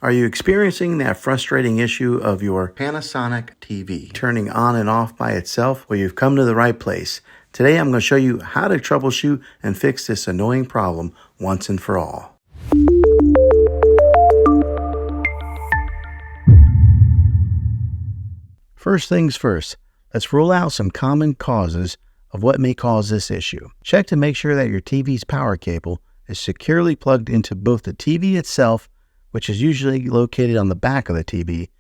Are you experiencing that frustrating issue of your Panasonic TV turning on and off by itself? Well, you've come to the right place. Today I'm going to show you how to troubleshoot and fix this annoying problem once and for all. First things first, let's rule out some common causes of what may cause this issue. Check to make sure that your TV's power cable is securely plugged into both the TV itself, which is usually located on the back of the TV,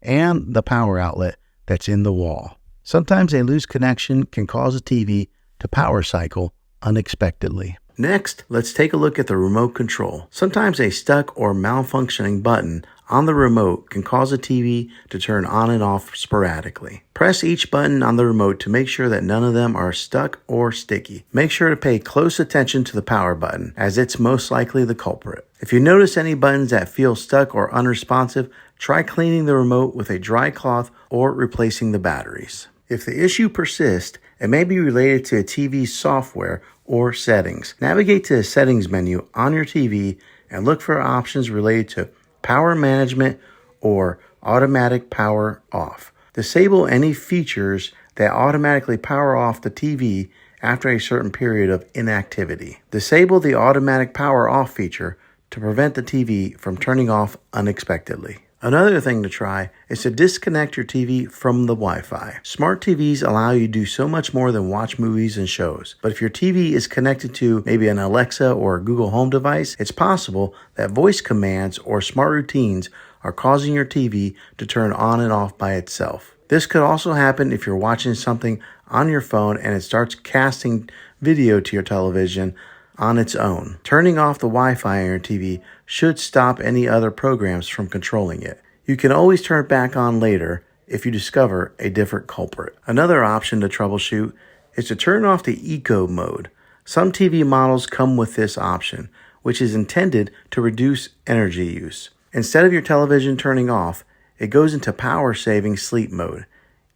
and the power outlet that's in the wall. Sometimes a loose connection can cause a TV to power cycle unexpectedly. Next, let's take a look at the remote control. Sometimes a stuck or malfunctioning button on the remote can cause a TV to turn on and off sporadically. Press each button on the remote to make sure that none of them are stuck or sticky. Make sure to pay close attention to the power button, as it's most likely the culprit. If you notice any buttons that feel stuck or unresponsive, try cleaning the remote with a dry cloth or replacing the batteries. If the issue persists, it may be related to a TV's software or settings. Navigate to the settings menu on your TV and look for options related to power management or automatic power off. Disable any features that automatically power off the TV after a certain period of inactivity. Disable the automatic power off feature to prevent the TV from turning off unexpectedly. Another thing to try is to disconnect your TV from the Wi-Fi. Smart TVs allow you to do so much more than watch movies and shows. But if your TV is connected to maybe an Alexa or a Google Home device, it's possible that voice commands or smart routines are causing your TV to turn on and off by itself. This could also happen if you're watching something on your phone and it starts casting video to your television on its own. Turning off the Wi-Fi on your TV should stop any other programs from controlling it. You can always turn it back on later if you discover a different culprit. Another option to troubleshoot is to turn off the eco mode. Some TV models come with this option, which is intended to reduce energy use. Instead of your television turning off, it goes into power-saving sleep mode.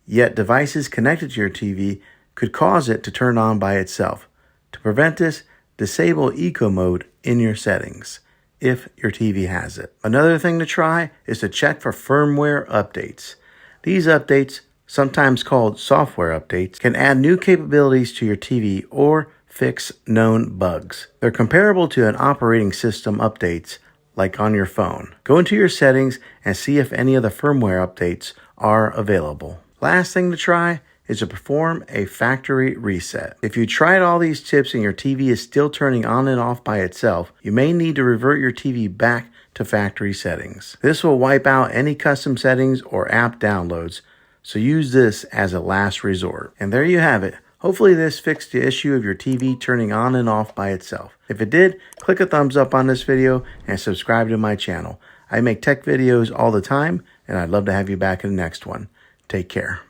Yet devices connected to your TV could cause it to turn on by itself. To prevent this, disable eco mode in your settings if your TV has it. Another thing to try is to check for firmware updates. These updates, sometimes called software updates, can add new capabilities to your TV or fix known bugs. They're comparable to an operating system updates like on your phone. Go into your settings and see if any of the firmware updates are available. Last thing to try is to perform a factory reset. If you tried all these tips and your TV is still turning on and off by itself, you may need to revert your TV back to factory settings. This will wipe out any custom settings or app downloads, so use this as a last resort. And there you have it. Hopefully this fixed the issue of your TV turning on and off by itself. If it did, click a thumbs up on this video and subscribe to my channel. I make tech videos all the time, and I'd love to have you back in the next one. Take care.